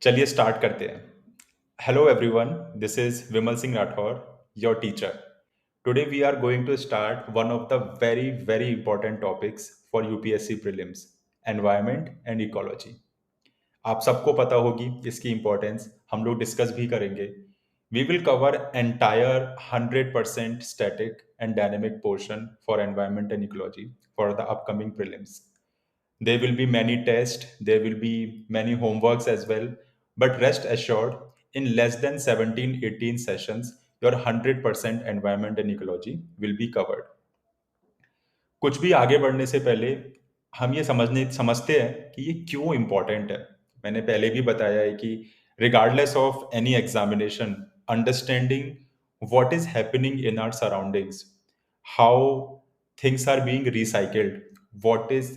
चलिए स्टार्ट करते हैं। Hello everyone, this is Vimal Singh Rathore, your teacher. Today we are going to start one of the very very important topics for UPSC prelims, environment and ecology. आप सबको पता होगी इसकी importance, हम लोग डिस्कस भी करेंगे। We will cover entire 100% static and dynamic portion for environment and ecology for the upcoming prelims. There will be many tests, there will be many homeworks as well. But rest assured, in less than 17-18 sessions, your 100% environment and ecology will be covered. कुछ भी आगे बढ़ने से पहले हम ये समझते हैं कि ये क्यों इम्पोर्टेंट है। मैंने पहले भी बताया है कि regardless of any examination, understanding what is happening in our surroundings, how things are being recycled, what is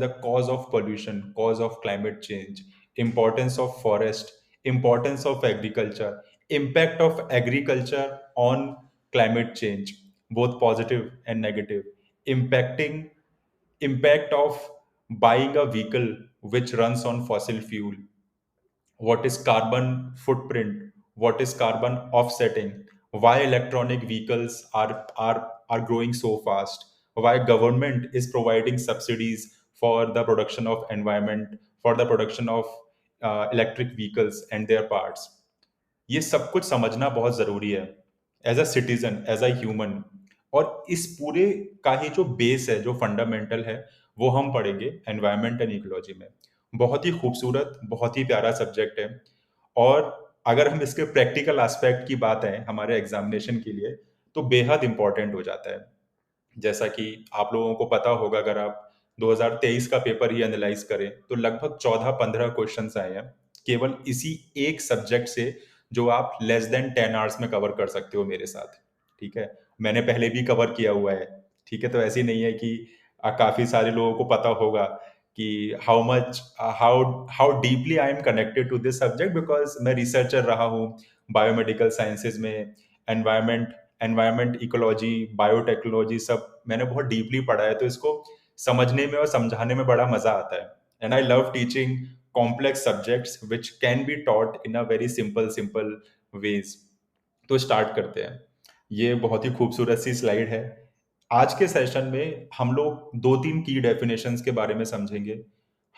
the cause of pollution, cause of climate change, importance of forest, importance of agriculture, impact of agriculture on climate change, both positive and negative, impacting impact of buying a vehicle which runs on fossil fuel, what is carbon footprint, what is carbon offsetting, why electronic vehicles are growing so fast, why government is providing subsidies for the production of environment, for the production of electric vehicles and their parts. ये सब कुछ समझना बहुत ज़रूरी है as a citizen, as a human. और इस पूरे का ही जो बेस है, जो फंडामेंटल है, वो हम पढ़ेंगे एनवायरनमेंट एंड इकोलॉजी में। बहुत ही खूबसूरत, बहुत ही प्यारा सब्जेक्ट है। और अगर हम इसके प्रैक्टिकल एस्पेक्ट की बात है हमारे एग्जामिनेशन के लिए, तो बेहद इंपॉर्टेंट हो जाता है। जैसा कि आप लोगों को पता होगा, अगर आप 2023 का पेपर ही एनालाइज करें तो लगभग 14-15 क्वेश्चंस आए हैं केवल इसी एक सब्जेक्ट से, जो आप लेस देन 10 आवर्स में कवर कर सकते हो मेरे साथ। ठीक है, मैंने पहले भी कवर किया हुआ है। ठीक है, तो ऐसी नहीं है कि काफी सारे लोगों को पता होगा कि how deeply I am connected to this subject, because मैं रिसर्चर रहा हूँ बायोमेडिकल साइंसेज में। एनवायरमेंट इकोलॉजी, बायोटेक्नोलॉजी सब मैंने बहुत डीपली पढ़ा है, तो इसको समझने में और समझाने में बड़ा मजा आता है। And I love teaching complex subjects which can be taught in a very simple simple ways. तो स्टार्ट करते हैं। ये बहुत ही खूबसूरत सी स्लाइड है। आज के सेशन में हम लोग दो तीन की डेफिनेशंस के बारे में समझेंगे।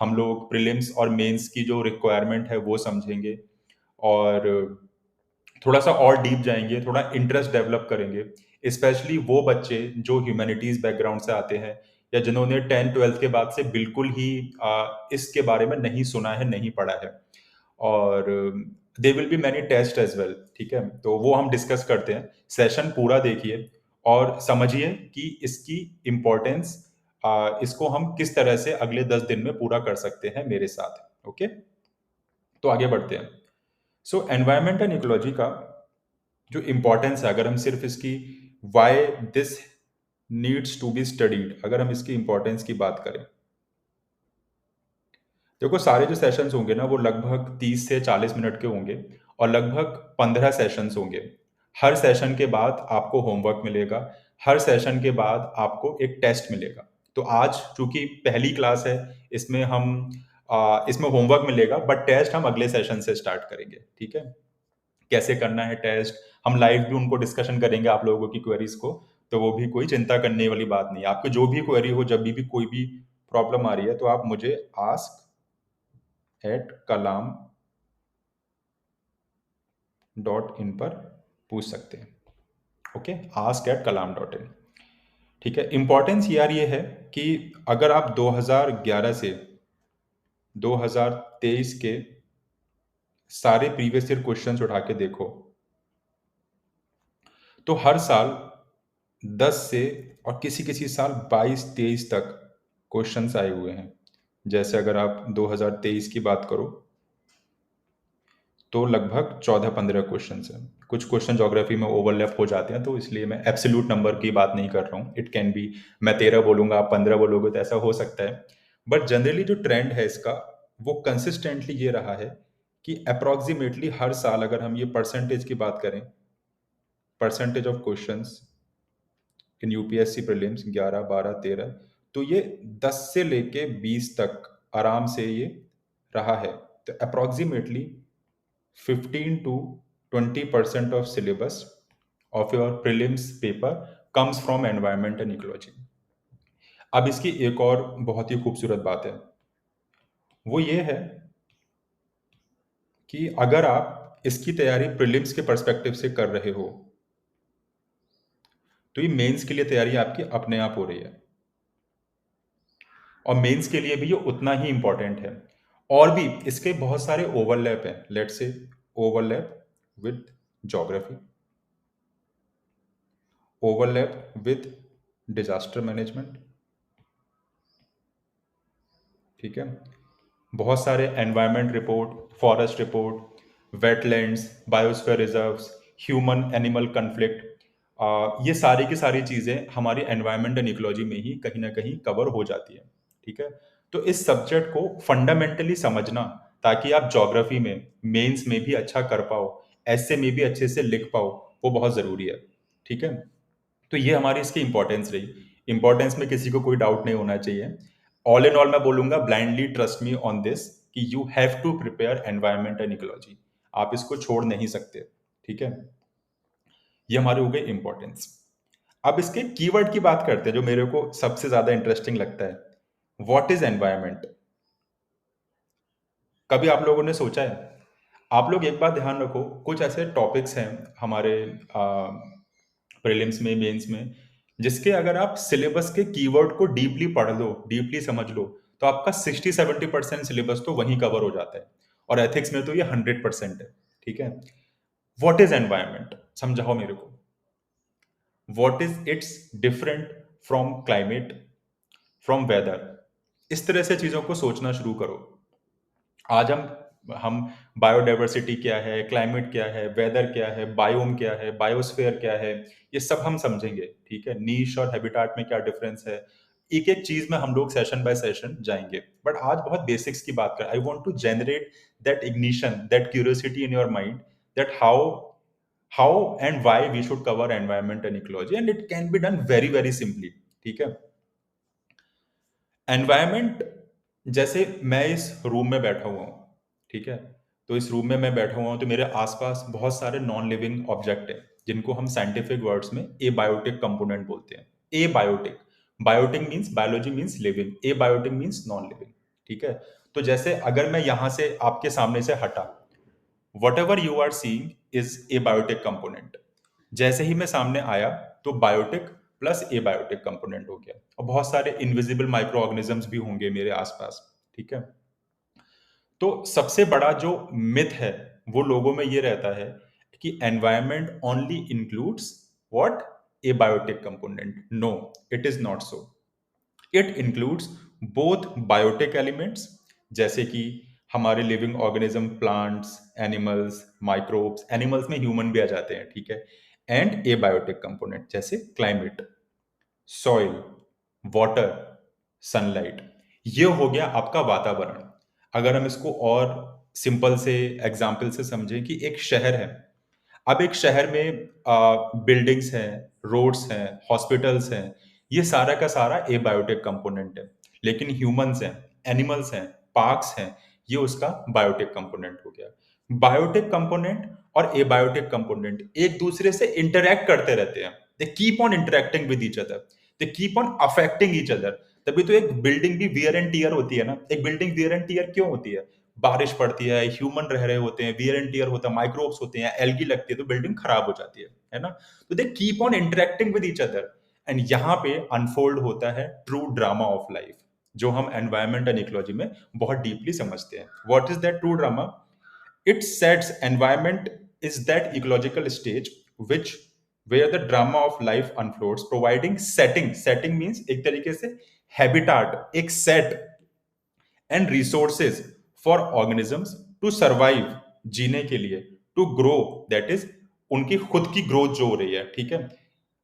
हम लोग प्रीलिम्स और मेंस की जो रिक्वायरमेंट है वो समझेंगे, और थोड़ा सा और डीप जाएंगे, थोड़ा इंटरेस्ट डेवलप करेंगे। स्पेशली वो बच्चे जो ह्यूमैनिटीज बैकग्राउंड से आते हैं, या जिन्होंने 10th-12th के बाद से बिल्कुल ही इसके बारे में नहीं सुना है, नहीं पढ़ा है। और they will be many test as well. ठीक है, तो वो हम डिस्कस करते हैं। सेशन पूरा देखिए और समझिए कि इसकी इम्पोर्टेंस, इसको हम किस तरह से अगले 10 दिन में पूरा कर सकते हैं मेरे साथ। ओके, तो आगे बढ़ते हैं। सो एनवायरमेंट एंड इकोलॉजी का जो इम्पोर्टेंस है, अगर हम सिर्फ इसकी why this needs to be studied, अगर हम इसकी इम्पोर्टेंस की बात करें, देखो सारे जो सेशंस होंगे ना, वो लगभग 30 से 40 मिनट के होंगे, और लगभग 15 सेशंस होंगे। हर सेशन के बाद आपको होमवर्क मिलेगा, हर सेशन के बाद आपको एक टेस्ट मिलेगा। तो आज चूंकि पहली क्लास है, इसमें इसमें होमवर्क मिलेगा, बट टेस्ट हम अगले सेशन से स्टार्ट करेंगे। ठीक है, कैसे करना है टेस्ट, हम लाइव भी उनको डिस्कशन करेंगे आप लोगों की क्वेरीज को। तो वो भी कोई चिंता करने वाली बात नहीं है। आपको जो भी क्वेरी हो, जब भी कोई भी प्रॉब्लम आ रही है, तो आप मुझे ask@kalam.in पर पूछ सकते हैं। Okay, ask@kalam.in। ठीक है, इंपॉर्टेंस यार ये है कि अगर आप 2011 से 2023 के सारे प्रीवियस ईयर क्वेश्चंस उठा के देखो, तो हर साल 10 से और किसी किसी साल 22-23 तक क्वेश्चंस आए हुए हैं। जैसे अगर आप 2023 की बात करो, तो लगभग 14-15 क्वेश्चंस हैं। कुछ क्वेश्चन ज्योग्राफी में ओवरलैप हो जाते हैं, तो इसलिए मैं एब्सोल्यूट नंबर की बात नहीं कर रहा हूँ। इट कैन बी, मैं 13 बोलूंगा, आप 15 बोलोगे, तो ऐसा हो सकता है। बट जनरली जो ट्रेंड है इसका, वो कंसिस्टेंटली ये रहा है कि अप्रोक्सीमेटली हर साल, अगर हम ये परसेंटेज की बात करें, percentage of questions in UPSC prelims 11, 12, 13, तो ये 10 से लेके 20 तक आराम से ये रहा है। तो approximately 15 to 20% of syllabus of your prelims paper comes from environment and ecology. अब इसकी एक और बहुत ही खूबसूरत बात है, वो ये है कि अगर आप इसकी तैयारी प्रीलिम्स के पर्सपेक्टिव से कर रहे हो, तो ये मेंस के लिए तैयारी आपकी अपने आप हो रही है, और मेंस के लिए भी ये उतना ही इंपॉर्टेंट है। और भी इसके बहुत सारे ओवरलैप हैं, let's say overlap with geography, overlap with disaster management, ठीक है, बहुत सारे environment report, forest report, wetlands, biosphere reserves, human animal conflict, ये सारी की सारी चीज़ें हमारी एनवायरनमेंट एंड इकोलॉजी में ही कहीं ना कहीं कवर हो जाती है, ठीक है। तो इस सब्जेक्ट को फंडामेंटली समझना, ताकि आप ज्योग्राफी में मेंस में भी अच्छा कर पाओ, ऐसे में भी अच्छे से लिख पाओ, वो बहुत ज़रूरी है, ठीक है। तो ये हमारी इसकी इंपॉर्टेंस रही। इंपॉर्टेंस में किसी को कोई डाउट नहीं होना चाहिए। ऑल इन ऑल मैं बोलूंगा, blindly trust me on this, कि you have to prepare environment and ecology, आप इसको छोड़ नहीं सकते, ठीक है। ये हमारे हो गए इंपॉर्टेंस। अब इसके कीवर्ड की बात करते हैं, जो मेरे को सबसे ज्यादा इंटरेस्टिंग लगता है। What is environment? कभी आप लोगों ने सोचा है? आप लोग एक बात ध्यान रखो, कुछ ऐसे टॉपिक्स हैं हमारे प्रीलिम्स में, मेंस में, जिसके अगर आप सिलेबस के कीवर्ड को डीपली पढ़ लो, डीपली समझ लो, तो आपका 60-70% सिलेबस तो वहीं कवर हो जाता है। और एथिक्स में तो ये 100% है, ठीक है। व्हाट इज एनवायरमेंट, समझाओ मेरे को। What is its different from climate, from weather? इस तरह से चीजों को सोचना शुरू करो। आज हम बायोडाइवर्सिटी क्या है, क्लाइमेट क्या है, वेदर क्या है, बायोम क्या है, बायोस्फीयर क्या है, ये सब हम समझेंगे, ठीक है। नीश और हैबिटाट में क्या डिफरेंस है, एक एक चीज में हम लोग सेशन बाय सेशन जाएंगे। बट आज बहुत बेसिक्स की बात कर, I want to generate that ignition, that curiosity in your mind, that how and why we should cover environment and ecology, and it can be done very very simply, ठीक है। Environment, जैसे मैं इस room में बैठा हुआ हूँ, ठीक है। तो इस रूम में मैं बैठा हुआ हूँ, तो मेरे आसपास बहुत सारे नॉन लिविंग ऑब्जेक्ट हैं, जिनको हम साइंटिफिक वर्ड्स में एबायोटिक कंपोनेंट बोलते हैं। Abiotic, biotic means biology means living, abiotic means non living, ठीक है। तो जैसे अगर मैं यहां से आपके सामने से हटा, whatever you are seeing is abiotic component. जैसे ही मैं सामने आया, तो बायोटिक प्लस एबायोटिक कंपोनेंट हो गया, और बहुत सारे इनविजिबल माइक्रो ऑर्गेनिजम्स भी होंगे मेरे आसपास, ठीक है। तो सबसे बड़ा जो मिथ है, वो लोगों में ये रहता है कि environment only includes what, abiotic component. No, it is not so. It includes both biotic elements, जैसे कि हमारे living organism, plants, animals, microbes, animals में ह्यूमन भी आ जाते हैं, ठीक है। एंड एबायोटिक कंपोनेंट, जैसे क्लाइमेट, सॉइल, वाटर, सनलाइट। ये हो गया आपका वातावरण। अगर हम इसको और सिंपल से एग्जाम्पल से समझें, कि एक शहर है, अब एक शहर में बिल्डिंग्स हैं, रोड्स हैं, हॉस्पिटल्स हैं, ये सारा का सारा एबायोटिक कंपोनेंट है। लेकिन ह्यूमंस हैं, एनिमल्स हैं, पार्क्स हैं, ये उसका बायोटिक कंपोनेंट हो गया। बायोटिक कंपोनेंट और एबायोटिक कंपोनेंट एक दूसरे से इंटरैक्ट करते रहते हैं। They keep on interacting with each other, they keep on affecting each other. तभी तो एक बिल्डिंग भी वियर एंड टीयर होती है ना। एक बिल्डिंग वियर एंड टीयर क्यों होती है? बारिश पड़ती है, ह्यूमन रह रहे होते हैं, वियर एंड टियर होता है, माइक्रोब्स होते हैं, एल्गी लगती है, तो बिल्डिंग खराब हो जाती है ना। तो they keep on interacting with each other, and यहाँ पे अनफोल्ड होता है ट्रू ड्रामा ऑफ लाइफ, जो हम एनवायरमेंट एंड इकोलॉजी में बहुत डीपली समझते हैं। What is that true drama? It sets environment is that ecological stage which where the drama of life unfolds, providing setting means एक तरीके से habitat, एक set and resources for organisms to survive, जीने के लिए, to grow, that is उनकी खुद की ग्रोथ जो हो रही है, ठीक है,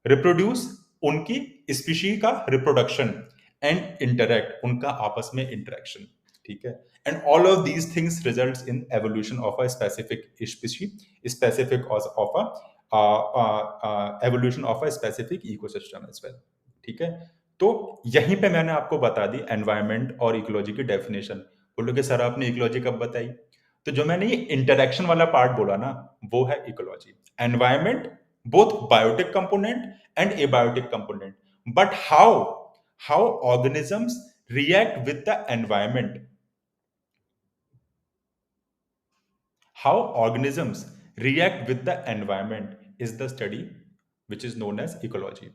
रिप्रोड्यूस, उनकी स्पीशी का रिप्रोडक्शन, एंड इंटरेक्ट, उनका आपस में इंटरेक्शन, ठीक है। And all of these things results in evolution of a specific species, specific of a evolution of a specific ecosystem as well, ठीक है। तो यहीं पे मैंने आपको बता दी एनवायरनमेंट और इकोलॉजी की डेफिनेशन। बोलोगे सर आपने इकोलॉजी कब बताई? तो जो मैंने ये इंटरेक्शन वाला पार्ट बोला ना, वो है ecology. Environment, both biotic component and abiotic component, but how organisms react with the environment, how organisms react with the environment is the study which is known as ecology.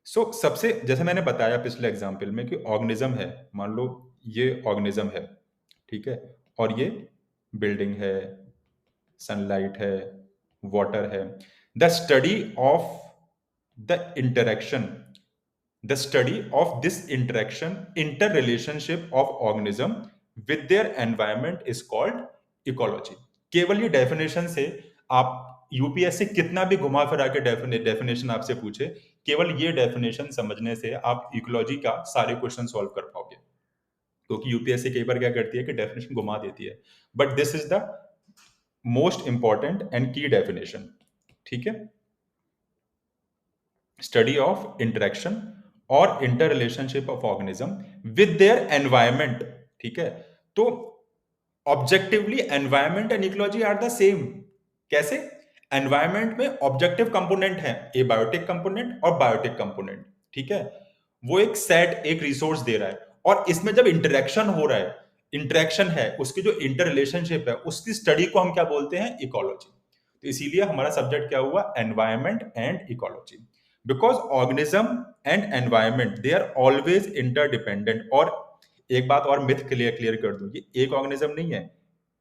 So सबसे जैसे मैंने बताया पिछले example में कि organism है, मान लो ये ऑर्गेनिज्म है, ठीक है, और ये बिल्डिंग है, सनलाइट है, वाटर है। The study of the interaction, the study of this interaction, interrelationship of organism with their environment is called ecology. केवल ये डेफिनेशन से आप यूपीएससी कितना भी घुमा फिरा के डेफिनेशन आपसे पूछे, केवल ये डेफिनेशन समझने से आप इकोलॉजी का सारे क्वेश्चन सॉल्व कर पाओगे, क्योंकि यूपीएससी कई बार क्या करती है कि डेफिनेशन घुमा देती है, but this is the most important and key definition, ठीक है। स्टडी ऑफ इंटरेक्शन और inter relationship of organism with their environment, ठीक है। तो objectively environment and ecology are the same. कैसे? एनवायरमेंट में ऑब्जेक्टिव कंपोनेंट है, एबायोटिक कंपोनेंट और बायोटिक कंपोनेंट, ठीक है। वो एक सेट, एक रिसोर्स दे रहा है, और इसमें जब इंटरेक्शन हो रहा है, इंटरेक्शन है, उसकी जो इंटर रिलेशनशिप है, उसकी स्टडी को हम क्या बोलते हैं? इकोलॉजी। तो इसीलिए हमारा सब्जेक्ट क्या हुआ? Environment and ecology. Because organism and environment they are always interdependent. और एक बात और मिथ क्लियर कर दूं, ये एक ऑर्गेनिज्म नहीं है,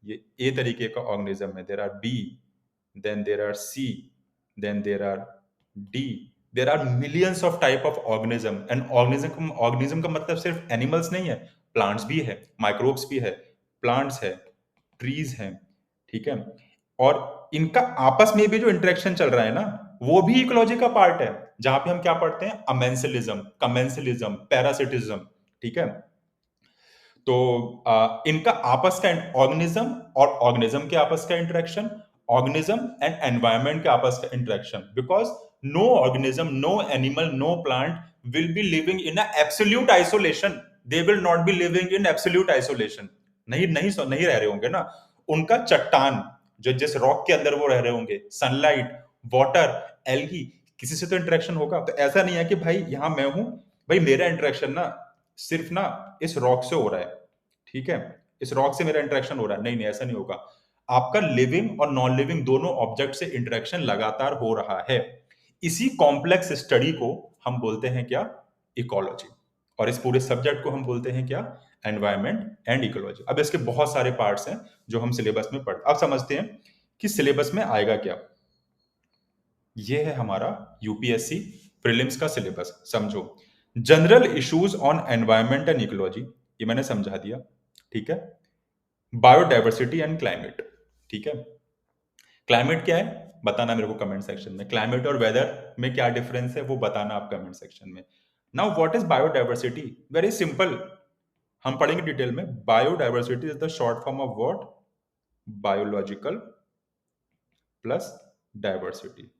ये ए तरीके का ऑर्गेनिज्म है। There are B, then there are C, then there are D, there are millions of type of organism. And organism का मतलब सिर्फ एनिमल्स नहीं है, प्लांट्स भी है, माइक्रोब्स भी है, प्लांट्स है, ट्रीज है, ठीक है। और इनका आपस में भी जो इंटरेक्शन चल रहा है ना, वो भी इकोलॉजी का पार्ट है, जहां पे हम क्या पढ़ते हैं? अमेंसिलिज्म, कमेंसिलिज्म, पैरासिटिज्म, ठीक है। तो इनका आपस का ऑर्गेनिज्म और ऑर्गेनिज्म के आपस का इंटरेक्शन, ऑर्गेनिज्म एंड एनवायरनमेंट के आपस का interaction, because no organism, no animal, no plant will be living in absolute isolation. They will not be living in absolute isolation. नहीं रह रहे होंगे ना। उनका चट्टान, जो जिस रॉक के अंदर वो रह रहे होंगे, सनलाइट, वाटर, एल्गी, किसी से तो इंटरेक्शन होगा। तो ऐसा नहीं है कि भाई यहां मैं हूं, भाई मेरा इंटरेक्शन ना सिर्फ ना इस रॉक से हो रहा है, ठीक है, इस रॉक से मेरा इंटरेक्शन हो रहा है। नहीं, ऐसा नहीं होगा। आपका लिविंग और नॉन लिविंग दोनों ऑब्जेक्ट से इंटरेक्शन लगातार हो रहा है। इसी कॉम्प्लेक्स स्टडी को हम बोलते हैं क्या? इकोलॉजी। और इस पूरे सब्जेक्ट को हम बोलते हैं क्या? Environment and ecology. अब इसके बहुत सारे पार्ट्स हैं जो हम सिलेबस में पढ़, अब समझते हैं कि सिलेबस में आएगा क्या। ये है हमारा यूपीएससी प्रीलिम्स का सिलेबस। समझो, general issues on environment and ecology, ये मैंने समझा दिया, ठीक है। बायोडाइवर्सिटी एंड क्लाइमेट, ठीक है। क्लाइमेट क्या है बताना मेरे को कमेंट सेक्शन में। क्लाइमेट और वेदर में क्या डिफरेंस है वो बताना आप कमेंट सेक्शन में। Now what is biodiversity? Very simple, हम पढ़ेंगे डिटेल में। Biodiversity is the short form of what? Biological plus diversity.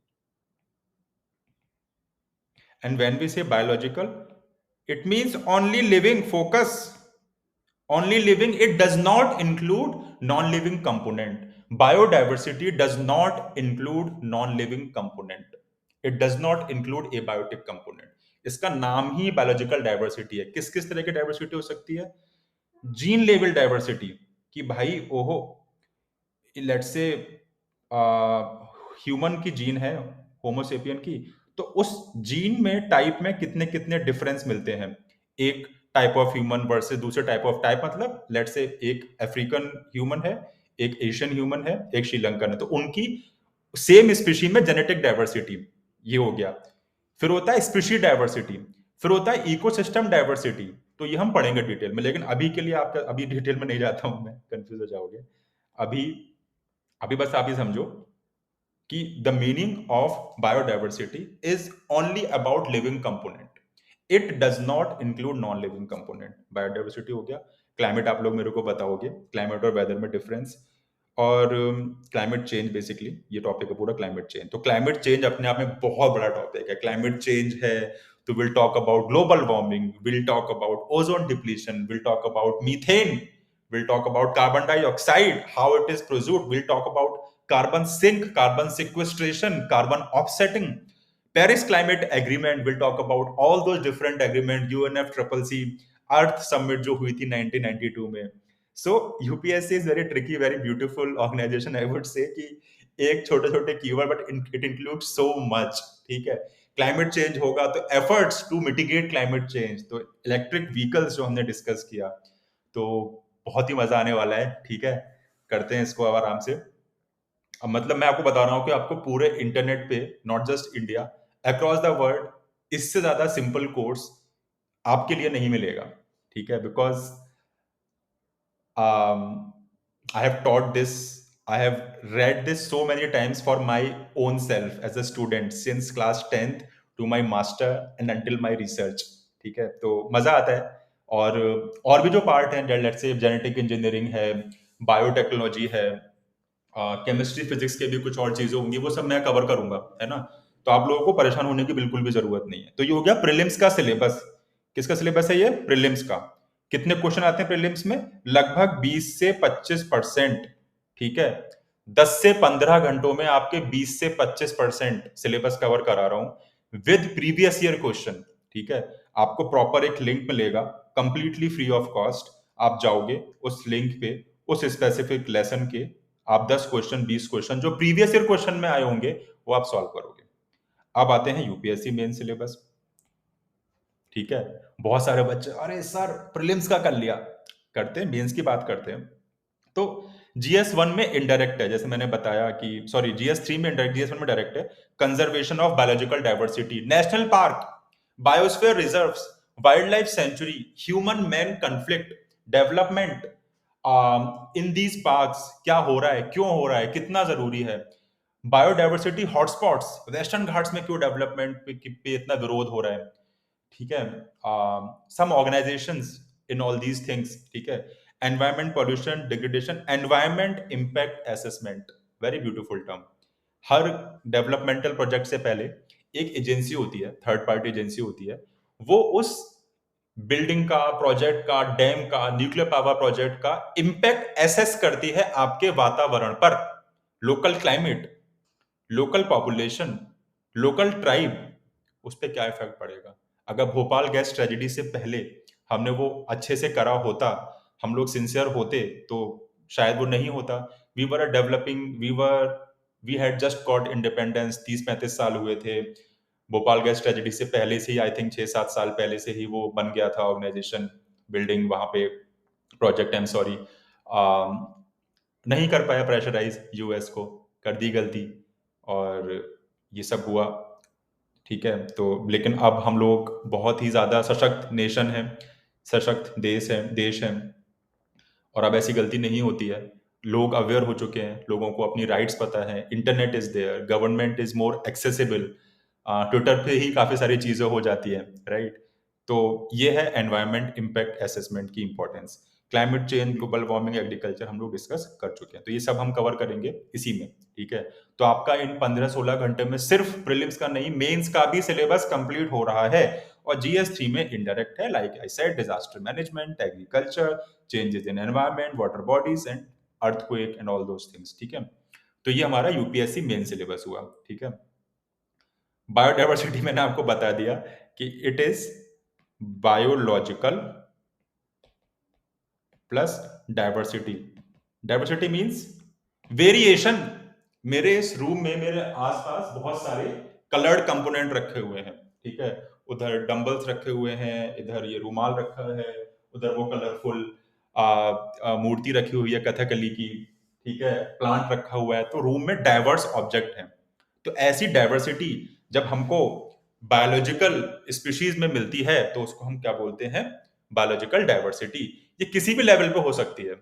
And when we say biological, it means only living. Focus. Only living. It does not include non-living component. Biodiversity does not include non-living component. It does not include abiotic component. इसका नाम ही biological diversity है। किस किस तरह की diversity हो सकती है? जीन लेवल डाइवर्सिटी, कि भाई ओहो, लेट्स से ह्यूमन की जीन है, होमोसेपियन की, तो उस जीन में टाइप में कितने कितने डिफरेंस मिलते हैं, एक टाइप ऑफ ह्यूमन वर्सेस दूसरे टाइप ऑफ, टाइप मतलब लेट्स से एक अफ्रीकन ह्यूमन है, एक एशियन ह्यूमन है, एक श्रीलंकन है, तो उनकी सेम स्पीशी में जेनेटिक डाइवर्सिटी, ये हो गया। फिर होता है स्पीशी डाइवर्सिटी, फिर होता है इकोसिस्टम डाइवर्सिटी। तो ये हम पढ़ेंगे डिटेल में, लेकिन अभी के लिए आपका, अभी डिटेल में नहीं जाता हूं मैं, कंफ्यूज हो जाओगे। अभी अभी बस आप ये समझो कि the meaning of biodiversity is only about living component. It does not include non living component. Biodiversity हो गया। क्लाइमेट आप लोग मेरे को बताओगे, क्लाइमेट और वेदर में डिफरेंस, और क्लाइमेट चेंज, बेसिकली ये टॉपिक है पूरा क्लाइमेट चेंज। तो क्लाइमेट चेंज अपने आप में बहुत बड़ा टॉपिक है। क्लाइमेट चेंज है तो will talk about global warming, will talk about ozone depletion, will talk about methane, We'll talk about carbon dioxide, how it is produced. We'll talk about carbon sink, carbon sequestration, carbon offsetting, Paris Climate Agreement. We'll talk about all those different agreement, UNFCCC, Earth Summit जो हुई थी 1992 में. So UPSC is very tricky, very beautiful organization. I would say कि एक छोटे छोटे keyword but it include so much. ठीक है, क्लाइमेट चेंज होगा तो efforts to mitigate climate change, तो इलेक्ट्रिक व्हीकल्स जो हमने डिस्कस किया, तो बहुत ही मजा आने वाला है. ठीक है, करते हैं इसको अब आराम से. अब मतलब मैं आपको बता रहा हूँ कि आपको पूरे इंटरनेट पे, not just India, across the world इससे ज्यादा सिंपल कोर्स आपके लिए नहीं मिलेगा. ठीक है, because I have taught this, I have read this so many times for my own self as a student since class 10th to my master and until my research. ठीक है, तो मजा आता है. और भी जो पार्ट है, लेट्स से जेनेटिक इंजीनियरिंग है, बायोटेक्नोलॉजी है, केमिस्ट्री फिजिक्स के भी कुछ और चीजें होंगी, वो सब मैं कवर करूंगा, है ना. तो आप लोगों को परेशान होने की बिल्कुल भी जरूरत नहीं है. तो ये हो गया प्रीलिम्स का सिलेबस. किसका सिलेबस है ये? प्रीलिम्स का. कितने क्वेश्चन आते हैं प्रीलिम्स में? लगभग 20 से 25%. ठीक है, 10 से 15 घंटों में आपके 20 से 25% सिलेबस कवर करा रहा हूं विद प्रीवियस ईयर क्वेश्चन. ठीक है, आपको प्रॉपर एक लिंक मिलेगा, कंप्लीटली फ्री ऑफ कॉस्ट. आप जाओगे उस लिंक पे, उस स्पेसिफिक लेसन के आप 10 क्वेश्चन, 20 क्वेश्चन जो प्रीवियस ईयर क्वेश्चन में आए होंगे वो आप सॉल्व करोगे. अब आते हैं यूपीएससी मेन सिलेबस. ठीक है, बहुत सारे बच्चे अरे सर प्रीलिम्स का कर लिया, करते हैं मेंस की बात करते हैं. तो GS1 में इनडायरेक्ट है, जैसे मैंने बताया कि सॉरी GS3 में इनडायरेक्ट, GS1 में डायरेक्ट है. Conservation of biological diversity, national park, biosphere reserves, wild life sanctuary, human man conflict, development in these parks, क्या हो रहा है, क्यों हो रहा है, कितना जरूरी है. बायोडाइवर्सिटी हॉटस्पॉट्स, वेस्टर्न घाट्स में क्यों डेवलपमेंट पे इतना विरोध हो रहा है. ठीक है, some organisations in all these things. ठीक है, environment pollution degradation, environment impact assessment, very beautiful term. हर डेवलपमेंटल प्रोजेक्ट से पहले एक एजेंसी होती है, थर्ड पार्टी एजेंसी होती है, वो उस बिल्डिंग का, प्रोजेक्ट का, डैम का, न्यूक्लियर पावर प्रोजेक्ट का इम्पैक्ट एसेस करती है आपके वातावरण पर. Local climate, local population, local tribe, उस पर क्या इफेक्ट पड़ेगा. अगर भोपाल गैस ट्रेजेडी से पहले हमने वो अच्छे से करा होता, हम लोग सिंसियर होते, तो शायद वो नहीं होता. We were developing, we had just got independence, 30-35 साल हुए थे. भोपाल गैस ट्रेजेडी से पहले से ही, आई थिंक 6-7 साल पहले से ही वो बन गया था ऑर्गेनाइजेशन, बिल्डिंग वहां पे, प्रोजेक्ट, आई एम सॉरी. नहीं कर पाया प्रेशराइज, यूएस को कर दी गलती, और ये सब हुआ. ठीक है, तो लेकिन अब हम लोग बहुत ही ज्यादा सशक्त नेशन है, सशक्त देश है, और अब ऐसी गलती नहीं होती है. लोग अवेयर हो चुके हैं, लोगों को अपनी राइट्स पता है, internet is there, government is more accessible, Twitter पे ही काफी सारी चीजें हो जाती है, राइट. तो ये है एनवायरमेंट इम्पैक्ट असेसमेंट की importance. Climate change, global warming, agriculture हम लोग डिस्कस कर चुके हैं, तो ये सब हम कवर करेंगे इसी में. ठीक है, तो आपका इन 15-16 घंटे में सिर्फ प्रीलिम्स का नहीं, मेंस का भी सिलेबस कंप्लीट हो रहा है. और GS3 में इनडायरेक्ट है, like I said, disaster management, agriculture, changes in environment, water bodies and earthquake and all those things. ठीक है, तो ये हमारा यूपीएससी मेन सिलेबस हुआ. ठीक है, बायोडाइवर्सिटी मैंने आपको बता दिया कि it is biological plus diversity. Diversity means variation. मेरे इस रूम में, मेरे आसपास बहुत सारे कलर्ड कंपोनेंट रखे हुए हैं. ठीक है, उधर डंबल्स रखे हुए हैं, इधर ये रुमाल रखा है, उधर वो कलरफुल मूर्ति रखी हुई है कथकली की. ठीक है, प्लांट रखा हुआ है, तो रूम में डाइवर्स ऑब्जेक्ट हैं. तो ऐसी डाइवर्सिटी जब हमको बायोलॉजिकल स्पीशीज में मिलती है, तो उसको हम क्या बोलते हैं? Biological diversity. ये किसी भी लेवल पे हो सकती है.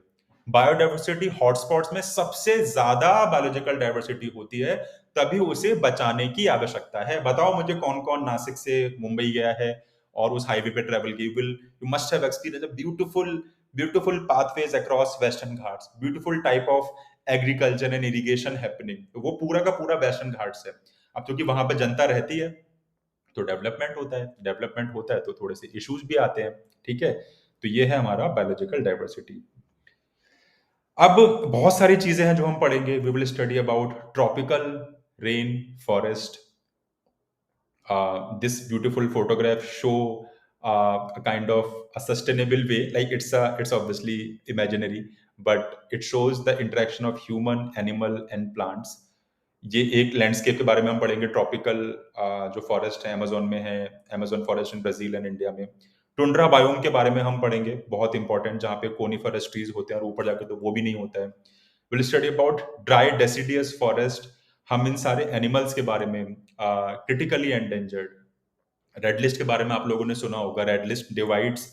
बायोडाइवर्सिटी हॉटस्पॉट्स में सबसे ज्यादा बायोलॉजिकल डाइवर्सिटी होती है, तभी उसे बचाने की आवश्यकता है. बताओ मुझे कौन कौन नासिक से मुंबई गया है और उस हाईवे पे ट्रेवल की. You must have experience beautiful beautiful pathways across western Ghats, beautiful type of agriculture and irrigation happening. तो वो पूरा का पूरा वेस्टर्न घाट्स है. अब क्योंकि वहां पे जनता रहती है, तो डेवलपमेंट होता है, तो थोड़े से इश्यूज भी आते हैं. ठीक है, तो ये है हमारा बायोलॉजिकल डाइवर्सिटी. अब बहुत सारी चीजें हैं जो हम पढ़ेंगे. We will study about tropical rain forest. This beautiful photograph show a kind of a sustainable way, like it's obviously imaginary, but it shows the interaction of human, animal and plants. ये एक landscape के बारे में हम पढ़ेंगे. Tropical जो forest है Amazon में है, Amazon forest in Brazil and India में. टुंड्रा बायोम के बारे में हम पढ़ेंगे, बहुत इंपॉर्टेंट, जहाँ पे कोनिफरस ट्रीज होते हैं और ऊपर जाके तो वो भी नहीं होता है. Will study about dry deciduous forest. हम इन सारे एनिमल्स के बारे में, क्रिटिकली एंडेंजर्ड, रेड लिस्ट के बारे में आप लोगों ने सुना होगा. Red list divides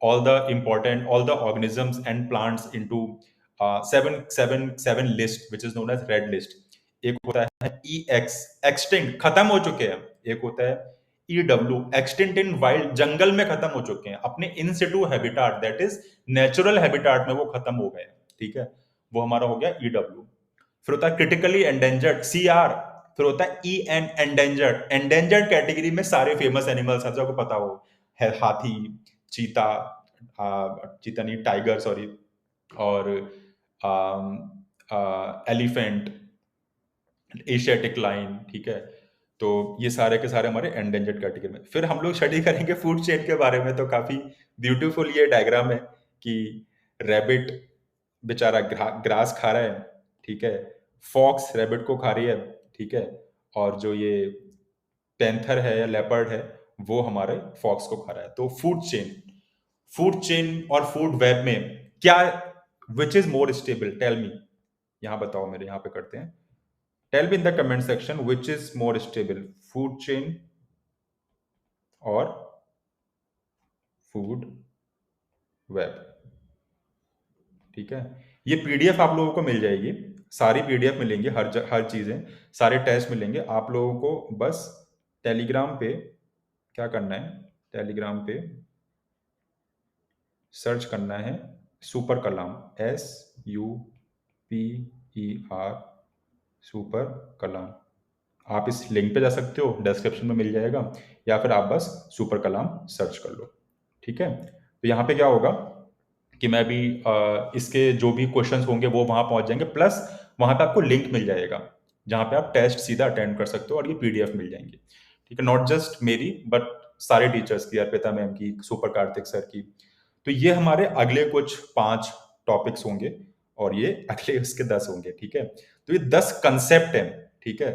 all the organisms and plants into seven list which is known as red list. एक होता है EX extinct, खत्म हो चुके हैं. एक होता है EW extinct in wild, जंगल में खत्म हो चुके हैं, अपने in situ habitat that is natural habitat में वो खत्म हो गए. ठीक है, वो हमारा हो गया EW. फिर होता है क्रिटिकली एंडेंजर्ड CR. फिर होता है EN एंडेंजर्ड. एंडेंजर्ड कैटेगरी में सारे फेमस एनिमल्स हैं जो आपको पता हो, है हाथी, चीता, चीता नहीं, टाइगर सॉरी, और एलिफेंट, एशियाटिक लाइन. ठीक है, तो ये सारे के सारे हमारे एंडेंजर्ड कैटेगरी में. फिर हम लोग स्टडी करेंगे फूड चेन के बारे में. तो काफी ब्यूटीफुल ये डायग्राम है कि रैबिट बेचारा ग्रास खा रहा है. ठीक है, फॉक्स रैबिट को खा रही है. ठीक है, और जो ये पैंथर है या लेपर्ड है वो हमारे फॉक्स को खा रहा है. तो फूड चेन और फूड वेब में क्या, which is more stable, tell me. यहां बताओ, मेरे यहां पे करते हैं. Tell me in the comment section which is more stable, food chain और फूड वेब. ठीक है, ये पीडीएफ आप लोगों को मिल जाएगी, सारी पीडीएफ मिलेंगी, हर चीजें, सारे टेस्ट मिलेंगे आप लोगों को. बस टेलीग्राम पे क्या करना है, टेलीग्राम पे सर्च करना है सुपर कलाम, SUPER सुपर कलाम. आप इस लिंक पे जा सकते हो, डिस्क्रिप्शन में मिल जाएगा, या फिर आप बस सुपर कलाम सर्च कर लो. ठीक है, तो यहाँ पे क्या होगा कि मैं भी इसके जो भी क्वेश्चंस होंगे वो वहां पहुंच जाएंगे, प्लस वहां पे आपको लिंक मिल जाएगा जहां पे आप टेस्ट सीधा अटेंड कर सकते हो और ये पीडीएफ मिल जाएंगे. ठीक है, नॉट जस्ट मेरी बट सारे टीचर्स की, अर्पिता मैम की, सुपर कार्तिक सर की. तो ये हमारे अगले कुछ 5 टॉपिक्स होंगे और ये अगले उसके 10 होंगे. ठीक है, तो ये 10 कंसेप्ट हैं. ठीक है,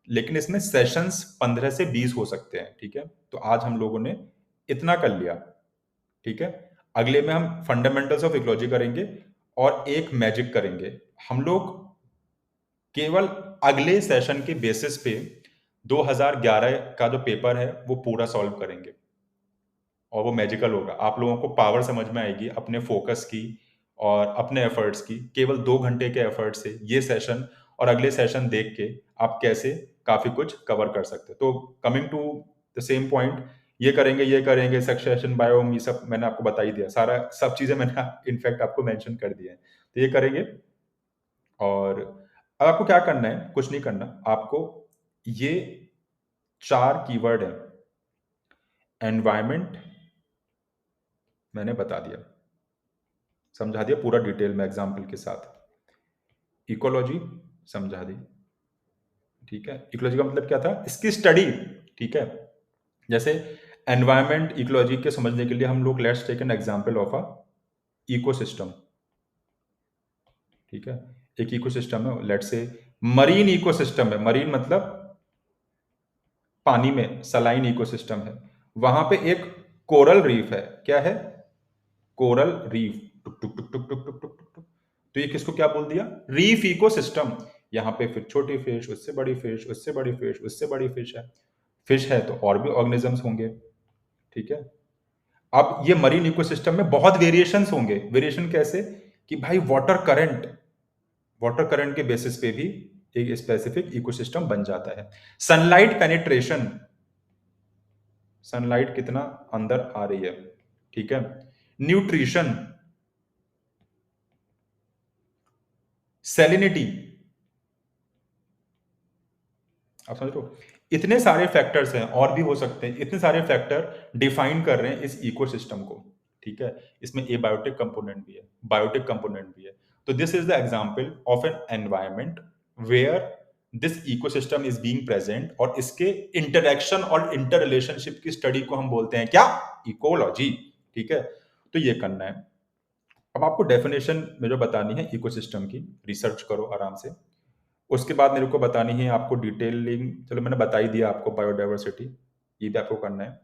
लेकिन इसमें सेशंस 15 से 20 हो सकते हैं. ठीक है, तो आज हम लोगों ने इतना कर लिया. ठीक है, अगले में हम फंडामेंटल्स ऑफ इकोलॉजी करेंगे और एक मैजिक करेंगे. हम लोग केवल अगले सेशन के बेसिस पे 2011 का जो पेपर है वो पूरा सॉल्व करेंगे और वो मैजिकल होगा. आप लोगों को पावर समझ में आएगी अपने फोकस की और अपने एफर्ट्स की. केवल 2 घंटे के एफर्ट से ये सेशन और अगले सेशन देख के आप कैसे काफी कुछ कवर कर सकते हो. तो coming to the same point, ये करेंगे सक्सेशन बायोम, ये सब मैंने आपको बता ही दिया, सारा सब चीजें मैंने इनफैक्ट आपको मेंशन कर दिया है. तो ये करेंगे. और अब आपको क्या करना है, कुछ नहीं करना आपको. ये 4 कीवर्ड है. एनवायरमेंट मैंने बता दिया, समझा दिया पूरा डिटेल में एग्जाम्पल के साथ. इकोलॉजी समझा दी. ठीक है, इकोलॉजी का मतलब क्या था, इसकी स्टडी. ठीक है, जैसे एनवायरमेंट इकोलॉजी के समझने के लिए हम लोग let's take an example of a ecosystem. ठीक है, एक इकोसिस्टम है, लेट्स से मरीन इकोसिस्टम है. मरीन मतलब पानी में, सलाइन इकोसिस्टम है. वहां पे एक कोरल रीफ है. क्या है, कोरल रीफ. टुक टुक टुक टुक टुक टुक टुक टुक. तो ये किसको क्या बोल दिया, रीफ इकोसिस्टम. यहाँ पे फिर छोटी फिश, उससे बड़ी फिश, उससे बड़ी फिश, उससे बड़ी फिश है. फिश है तो और भी ऑर्गेनिजम्स होंगे. ठीक है, अब ये मरीन इकोसिस्टम में बहुत वेरिएशंस होंगे. वेरिएशन कैसे कि भाई वाटर करंट के बेसिस पे भी एक स्पेसिफिक इकोसिस्टम बन जाता है. सनलाइट पेनिट्रेशन, सनलाइट कितना अंदर आ रही है. ठीक है, न्यूट्रिशन, सैलिनिटी, आप समझ रहे हो. इतने सारे फैक्टर्स हैं, और भी हो सकते हैं. इतने सारे फैक्टर डिफाइन कर रहे हैं इस इकोसिस्टम को. ठीक है, इसमें एबायोटिक कंपोनेंट भी है, बायोटिक कंपोनेंट भी है. तो this is the example of an environment where this ecosystem is being present, और इसके इंटरेक्शन और इंटर रिलेशनशिप की स्टडी को हम बोलते हैं क्या? इकोलॉजी। ठीक है, तो ये करना है। अब आपको डेफिनेशन में जो बतानी है इकोसिस्टम की, रिसर्च करो आराम से। उसके बाद मेरे को बतानी है आपको डिटेलिंग, चलो मैंने बता ही दिया आपको, बायोडाइवर्सिटी, ये भी आपको करना है।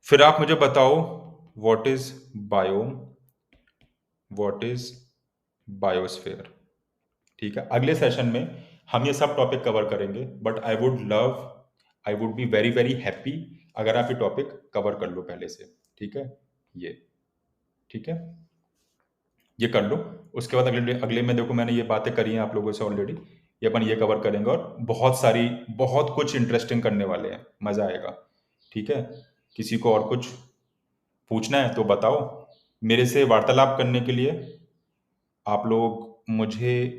फिर आप मुझे बताओ what is biome, what is biosphere. ठीक है, अगले सेशन में हम ये सब टॉपिक कवर करेंगे, but I would be very very happy अगर आप ये टॉपिक कवर कर लो पहले से। ठीक है, ये ठीक है, ये कर लो। उसके बाद अगले अगले में देखो मैंने ये बातें करी हैं आप लोगों से ऑलरेडी, ये अपन ये कवर करेंगे, और बहुत कुछ इंटरेस्टिंग करने वाले हैं, मजा आएगा। ठीक है, किसी को और कुछ पूछना है तो बताओ। मेरे से वार्तालाप करने के लिए आप लोग मुझे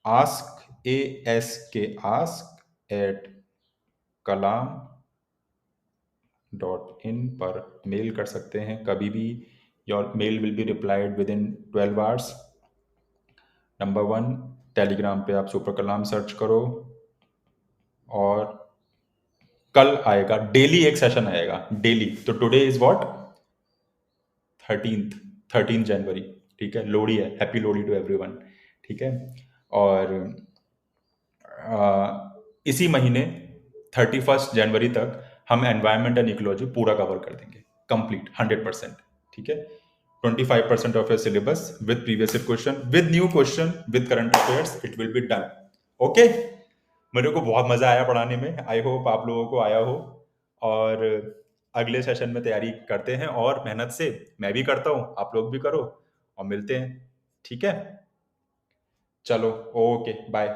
ask@kalam.in पर मेल कर सकते हैं कभी भी। Your mail will be replied within 12 hours. Number 1, Telegram पे आप सुपर कलाम सर्च करो, और कल आएगा डेली एक सेशन आएगा डेली। तो टुडे इज व्हाट, 13 जनवरी। ठीक है, लोहड़ी है, हैप्पी लोहड़ी टू एवरीवन। ठीक है, और इसी महीने 31 जनवरी तक हम एनवायरमेंट एंड इकोलॉजी पूरा कवर कर देंगे, कंप्लीट 100%। ठीक है, 25% of your syllabus with previous question, with new question, with current affairs, it will be done. Okay, मेरे को बहुत मजा आया पढ़ाने में, आई होप आप लोगों को आया हो। और अगले सेशन में तैयारी करते हैं और मेहनत से, मैं भी करता हूँ, आप लोग भी करो, और मिलते हैं। ठीक है, चलो, ओके, बाय।